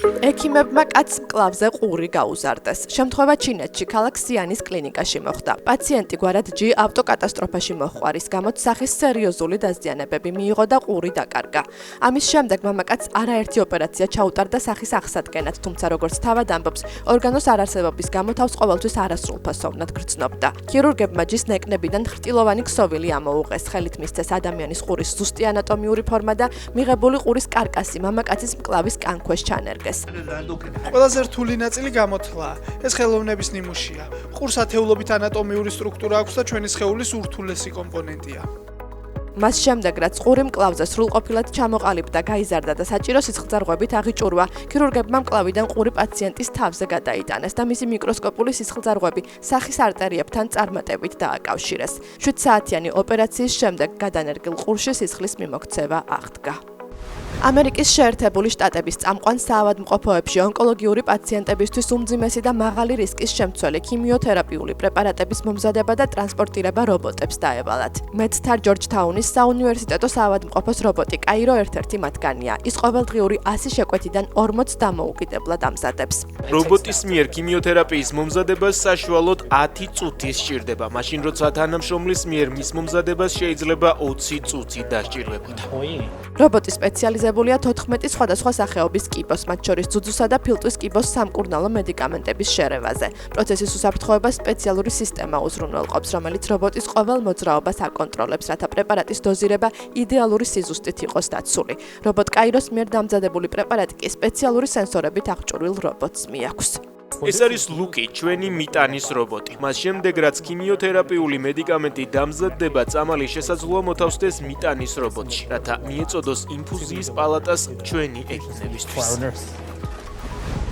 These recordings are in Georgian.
ექიმებმა კაცს მკლავზე ყური გაუზარდეს. შემთხვევა ჩინეთში ქალაქ სიანის კლინიკაში მოხდა. პაციენტი გვარად G ავტოკატასტროფაში მოჰყვა, რის გამოც სახის სერიოზული დაზიანებები მიიღო და ყური დაკარგა. ამის შემდეგ მამაკაცს არაერთი ოპერაცია ჩაუტარდა სახის აღსადგენად, თუმცა როგორც თავად ამბობს, ორგანოს არარსებობის გამო თავს ყოველთვის არასრულფასოვნად გრძნობდა. ქირურგებმა G-ს ნეკნებიდან ხრტილოვანი ქსოვილი ამოუღეს, ხელით მისცეს ადამიანის ყურის ზუსტი ანატომიური ფორმა და მიღებული ყურის კარკასი მამაკაცის მკლავის კანქვეშ ჩანერგეს. ყველაზე რთული ნაწილი გამოთლაა. ეს ხელოვნების ნიმუშია. ყურს ათეულობით ანატომიური სტრუქტურა აქვს და ჩვენი სხეულის ურთულესი კომპონენტია. მას შემდეგ, რაც ყური მკლავზე სრულყოფილად ჩამოყალიბდა, გაიზარდა და საჭირო სისხლძარღვებით აღიჭურვა, ქირურგებმა მკლავიდან ყური პაციენტის თავზე გადაიტანეს და მისი მიკროსკოპული სისხლძარღვები სახის არტერიებთან წარმატებით დააკავშირეს. 7 საათიანი ოპერაციის შემდეგ გადანერგილ ყურში სისხლის მიმოქცევა აღდგა. ამერიკის შეერთებული შტატების წამყვან საავადმყოფოებში ონკოლოგიური პაციენტებისთვის უმძიმესი და მაღალი რისკის შემცველი ქიმიოთერაპიული პრეპარატების მომზადება და ტრანსპორტირება რობოტებს დაევალათ. მეცთა ჯორჯთაუნის საუნივერსიტეტო საავადმყოფოს რობოტი კაირო ერთ-ერთი მათგანია. ის ყოველდღიური 100 შეკვეთიდან 40 დამოუკიდებლად ამზადებს. რობოტის მიერ ქიმიოთერაპიის მომზადებას საშუალოდ 10 წუთი სჭირდება, მაშინ როცა თანამშრომლის მიერ მის მომზადებას შეიძლება 20 წუთი დასჭირდებოდა. რობოტი სპეციალიზებულია 14 სხვადასხვა სახეობის კიბოს, მათ შორის ძუძუსა და ფილტვის კიბოს სამკურნალო მედიკამენტების შერევაზე. პროცესის უსაფრთხოებას სპეციალური სისტემა უზრუნველყოფს, რომელიც რობოტის ყოველ მოძრაობას აკონტროლებს, რათა პრეპარატის დოზირება იდეალური სიზუსტით იყოს დაცული. რობოტ კაიროს მიერ დამზადებული პრეპარატი კი სპეციალური სენსორებით აღჭურვილ რობოტს მიაქვს. ეს არის ლუკი, ჩვენი მიტანის რობოტი. მას შემდეგ, რაც ქიმიოთერაპიული მედიკამენტი დამზადდება, წამალი შესაძლოა მოთავსდეს მიტანის რობოტში, რათა მიეწოდოს ინფუზიის პალატას ჩვენი ექიმებისთვის.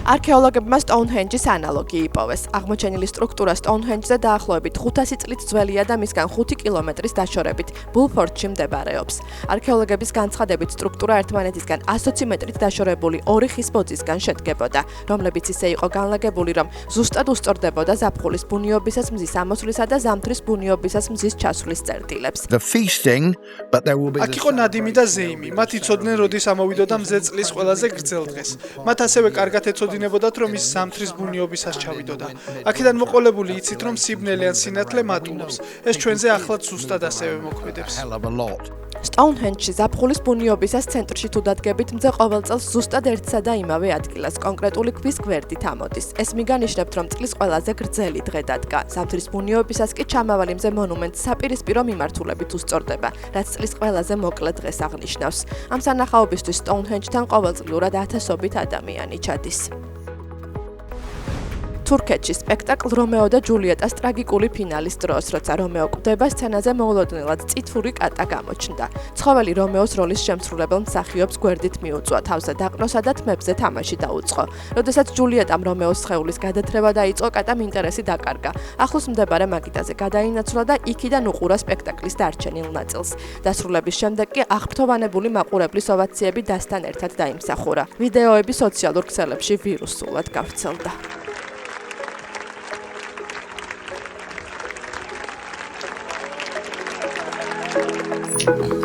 არქეოლოგებმა სტოუნჰენჯის ანალოგი იპოვეს. აღმოჩენილი სტრუქტურა სტოუნჰენჯზე დაახლოებით 500 წლით ძველია და მისგან 5 კილომეტრის დაშორებით ბულფორდში მდებარეობს. არქეოლოგების განცხადებით სტრუქტურა ერთმანეთისგან 120 მეტრით დაშორებული ორი ხის ბოძისგან შედგებოდა, რომლებიც ისე იყო განლაგებული, რომ ზუსტად უსწორდებოდა ზაფხულის ბუნიობისას მზის ამოსვლისა და ზამთრის ბუნიობისას მზის ჩასვლის წერტილებს. აქ იყო ნადიმი და ზეიმი. მათ იცოდნენ, როდის ამოვიდოდა მზე წლის ყველაზე გრძელ დღეს. მათ ასევე კარგად ეცოდინებოდათ, რომ ის ზამთრის ბუნიობისას ჩავიდოდა. აქედან მოყოლებული იცით, რომ სიბნელე ან სინათლე მატულობს. ეს ჩვენზე ახლაც ზუსტად ასევე მოქმედებს. სტოუნჰენჯში ზაფხულის ბუნიობისას ცენტრში თუ დადგებით, მზე ყოველ წელს ზუსტად ერთსა და იმავე ადგილას კონკრეტული ქვის გვერდით ამოდის. ეს მიგანიშნებთ, რომ წლის ყველაზე გრძელი დღე დადგა. ზამთრის ბუნიობისას კი ჩამავალი მზე მონუმენტს საპირისპირო მიმართულებით უსწორდება, რაც წლის ყველაზე მოკლე დღეს აღნიშნავს. ამ სანახაობისთვის სტოუნჰენჯთან ყოველწლიურად ათასობით ადამიანი ჩადის. თურქეთში სპექტაკლ რომეო და ჯულიეტას ტრაგიკული ფინალის დროს, როცა რომეო კვდება, სცენაზე მოულოდნელად წითური კატა გამოჩნდა. ცხოველი რომეოს როლის შემსრულებელ მსახიობს გვერდით მიუწვა, თავზე დაყროსა და თმებზე თამაში დაუწყო. როდესაც ჯულიეტამ რომეოს სხეულის გადათრევა დაიწყო, კატამ ინტერესი დაკარგა. ახლოს მდებარე მაგიდაზე გადაინაცვლა და იქიდან უყურა სპექტაკლის დარჩენილ ნაწილს. დასრულების შემდეგ კი აღფრთოვანებული მაყურებლის ოვაციები დასთან ერთად დაიმსახურა. ვიდეოები სოციალურ ქსელებში ვირუსულად გავრცელდა. Thank you.